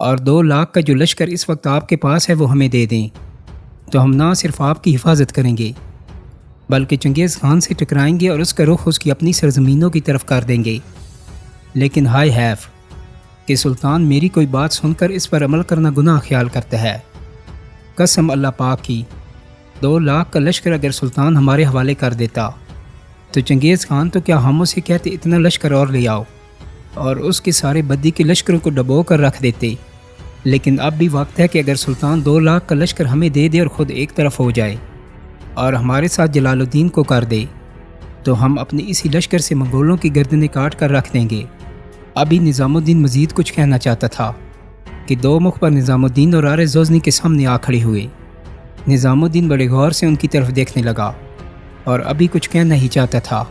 اور 2 لاکھ کا جو لشکر اس وقت آپ کے پاس ہے وہ ہمیں دے دیں، تو ہم نہ صرف آپ کی حفاظت کریں گے بلکہ چنگیز خان سے ٹکرائیں گے اور اس کا رخ اس کی اپنی سرزمینوں کی طرف کر دیں گے۔ لیکن ہائے حیف کہ سلطان میری کوئی بات سن کر اس پر عمل کرنا گناہ خیال کرتا ہے۔ قسم اللہ پاک کی، 2 لاکھ کا لشکر اگر سلطان ہمارے حوالے کر دیتا تو چنگیز خان تو کیا ہم اسے کہتے اتنا لشکر اور لے آؤ اور اس کے سارے بدی کے لشکروں کو ڈبو کر رکھ دیتے۔ لیکن اب بھی وقت ہے کہ اگر سلطان 2 لاکھ کا لشکر ہمیں دے دے اور خود ایک طرف ہو جائے اور ہمارے ساتھ جلال الدین کو کر دے تو ہم اپنی اسی لشکر سے منگولوں کی گردنیں کاٹ کر رکھ دیں گے۔ ابھی نظام الدین مزید کچھ کہنا چاہتا تھا کہ 2 مخبر نظام الدین اور آرے زوزنی کے سامنے آ کھڑے ہوئے۔ نظام الدین بڑے غور سے ان کی طرف دیکھنے لگا اور ابھی کچھ کہنا ہی چاہتا تھا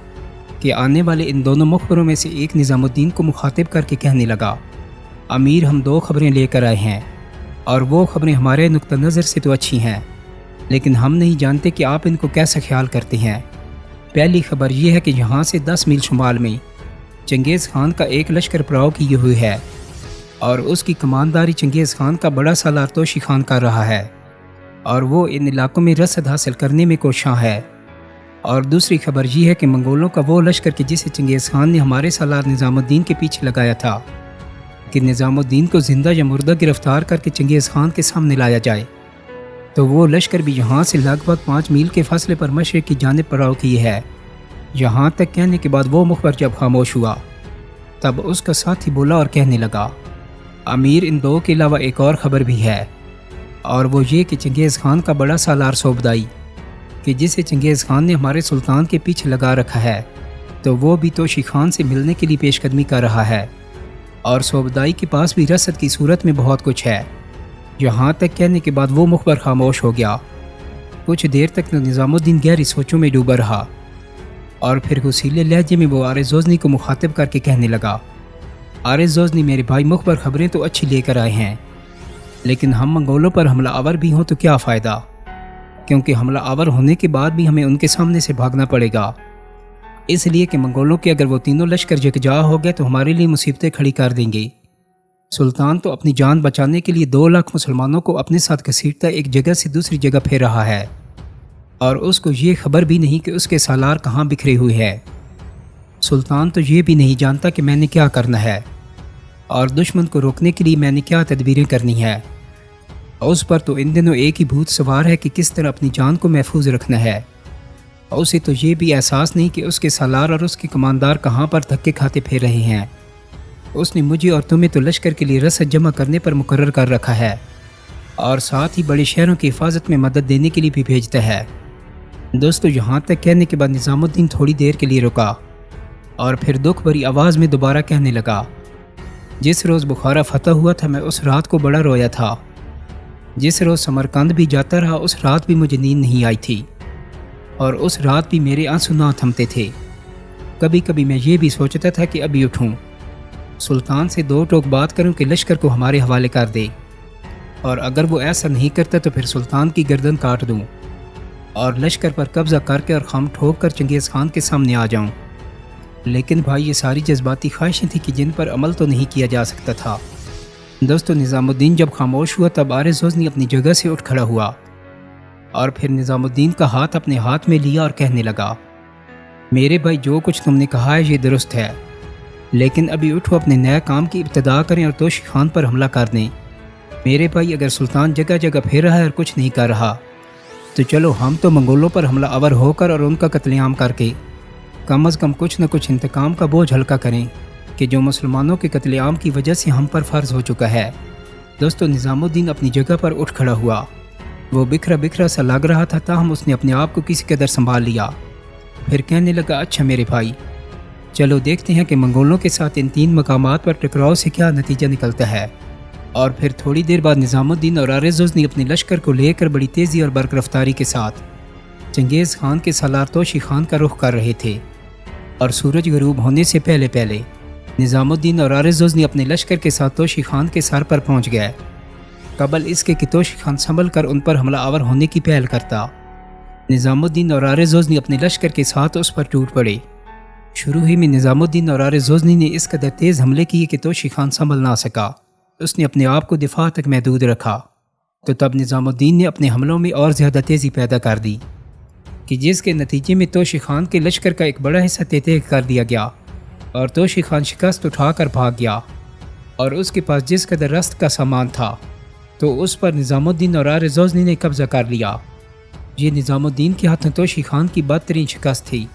کہ آنے والے ان دونوں مخبروں میں سے ایک نظام الدین کو مخاطب کر کے کہنے لگا، امیر ہم 2 خبریں لے کر آئے ہیں اور وہ خبریں ہمارے نقطہ نظر سے تو اچھی ہیں، لیکن ہم نہیں جانتے کہ آپ ان کو کیسا خیال کرتے ہیں۔ پہلی خبر یہ ہے کہ یہاں سے 10 میل شمال میں چنگیز خان کا ایک لشکر پڑاؤ کی ہوئی ہے اور اس کی کمانداری چنگیز خان کا بڑا سالار توشی خان کر رہا ہے اور وہ ان علاقوں میں رسد حاصل کرنے میں کوشاں ہے۔ اور دوسری خبر یہ ہے کہ منگولوں کا وہ لشکر کہ جسے چنگیز خان نے ہمارے سالار نظام الدین کے پیچھے لگایا تھا کہ نظام الدین کو زندہ یا مردہ گرفتار کر کے چنگیز خان کے سامنے لایا جائے، تو وہ لشکر بھی یہاں سے لگ بھگ 5 میل کے فاصلے پر مشرق کی جانب پڑاؤ کی ہے۔ یہاں تک کہنے کے بعد وہ مخبر جب خاموش ہوا تب اس کا ساتھی بولا اور کہنے لگا، امیر ان 2 کے علاوہ ایک اور خبر بھی ہے، اور وہ یہ کہ چنگیز خان کا بڑا سالار صوبدائی کہ جسے چنگیز خان نے ہمارے سلطان کے پیچھے لگا رکھا ہے، تو وہ بھی توشی خان سے ملنے کے لیے پیش قدمی کر رہا ہے، اور صوبدائی کے پاس بھی رسد کی صورت میں بہت کچھ ہے۔ یہاں تک کہنے کے بعد وہ مخبر خاموش ہو گیا۔ کچھ دیر تک نظام الدین گہری سوچوں میں ڈوبا رہا اور پھر غصیلے لہجے میں وہ آرے زوزنی کو مخاطب کر کے کہنے لگا، آرے زوزنی میرے بھائی، مخبر خبریں تو اچھی لے کر آئے ہیں، لیکن ہم منگولوں پر حملہ آور بھی ہوں تو کیا فائدہ، کیونکہ حملہ آور ہونے کے بعد بھی ہمیں ان کے سامنے سے بھاگنا پڑے گا، اس لیے کہ منگولوں کے اگر وہ تینوں لشکر یکجا ہو گئے تو ہمارے لیے مصیبتیں کھڑی کر دیں گے۔ سلطان تو اپنی جان بچانے کے لیے 2 لاکھ مسلمانوں کو اپنے ساتھ گھسیٹتا ایک جگہ سے دوسری جگہ پھیر رہا ہے، اور اس کو یہ خبر بھی نہیں کہ اس کے سالار کہاں بکھرے ہوئے ہیں۔ سلطان تو یہ بھی نہیں جانتا کہ میں نے کیا کرنا ہے اور دشمن کو روکنے کے لیے میں نے کیا تدبیریں کرنی ہے۔ اس پر تو ان دنوں ایک ہی بھوت سوار ہے کہ کس طرح اپنی جان کو محفوظ رکھنا ہے۔ اسے تو یہ بھی احساس نہیں کہ اس کے سالار اور اس کے کماندار کہاں پر دھکے کھاتے پھر رہے ہیں۔ اس نے مجھے اور تمہیں تو لشکر کے لیے رسد جمع کرنے پر مقرر کر رکھا ہے اور ساتھ ہی بڑے شہروں کی حفاظت میں مدد دینے کے لیے بھی بھیجتا ہے۔ دوستو، یہاں تک کہنے کے بعد نظام الدین تھوڑی دیر کے لیے رکا اور پھر دکھ بھری آواز میں دوبارہ کہنے لگا، جس روز بخارا فتح ہوا تھا میں اس رات کو بڑا رویا تھا، جس روز سمرقند بھی جاتا رہا اس رات بھی مجھے نیند نہیں آئی تھی، اور اس رات بھی میرے آنسو نہ تھمتے تھے۔ کبھی کبھی میں یہ بھی سوچتا تھا کہ ابھی اٹھوں، سلطان سے 2 ٹوک بات کروں کہ لشکر کو ہمارے حوالے کر دے، اور اگر وہ ایسا نہیں کرتا تو پھر سلطان کی گردن کاٹ دوں اور لشکر پر قبضہ کر کے اور خم ٹھوک کر چنگیز خان کے سامنے آ جاؤں۔ لیکن بھائی، یہ ساری جذباتی خواہشیں تھیں کہ جن پر عمل تو نہیں کیا جا سکتا تھا۔ دوستو، نظام الدین جب خاموش ہوا تب آرے زوزنی اپنی جگہ سے اٹھ کھڑا ہوا اور پھر نظام الدین کا ہاتھ اپنے ہاتھ میں لیا اور کہنے لگا، میرے بھائی، جو کچھ تم نے کہا ہے یہ درست ہے، لیکن ابھی اٹھو، اپنے نئے کام کی ابتدا کریں اور توشی خان پر حملہ کر دیں۔ میرے بھائی، اگر سلطان جگہ جگہ پھر رہا ہے اور کچھ نہیں کر رہا تو چلو ہم تو منگولوں پر حملہ آور ہو کر اور ان کا قتل عام کر کے کم از کم کچھ نہ کچھ انتقام کا بوجھ ہلکا کریں کہ جو مسلمانوں کے قتل عام کی وجہ سے ہم پر فرض ہو چکا ہے۔ دوستو، نظام الدین اپنی جگہ پر اٹھ کھڑا ہوا۔ وہ بکھرا بکھرا سا لگ رہا تھا، تاہم اس نے اپنے آپ کو کسی قدر سنبھال لیا۔ پھر کہنے لگا، اچھا میرے بھائی، چلو دیکھتے ہیں کہ منگولوں کے ساتھ ان 3 مقامات پر ٹکراؤ سے کیا نتیجہ نکلتا ہے۔ اور پھر تھوڑی دیر بعد نظام الدین اور آرے زوزنی اپنے لشکر کو لے کر بڑی تیزی اور برق رفتاری کے ساتھ چنگیز خان کے سالار توشی خان کا رخ کر رہے تھے، اور سورج غروب ہونے سے پہلے پہلے نظام الدین اور آرے زوزنی اپنے لشکر کے ساتھ توشی خان کے سر پر پہنچ گئے، قبل اس کے کہ توشی خان سنبھل کر ان پر حملہ آور ہونے کی پہل کرتا۔ نظام الدین اور آرے زوزنی اپنے لشکر کے ساتھ اس پر ٹوٹ پڑے۔ شروع ہی میں نظام الدین اور آرے زوزنی نے اس قدر تیز حملے کیے کہ توشی خان سنبھل نہ سکا۔ اس نے اپنے آپ کو دفاع تک محدود رکھا، تو تب نظام الدین نے اپنے حملوں میں اور زیادہ تیزی پیدا کر دی، کہ جس کے نتیجے میں توشی خان کے لشکر کا ایک بڑا حصہ تیتے کر دیا گیا، اور توشی خان شکست اٹھا کر بھاگ گیا، اور اس کے پاس جس قدر رست کا سامان تھا تو اس پر نظام الدین اور آر زوزنی نے قبضہ کر لیا۔ یہ نظام الدین کے ہاتھوں توشی خان کی بدترین شکست تھی۔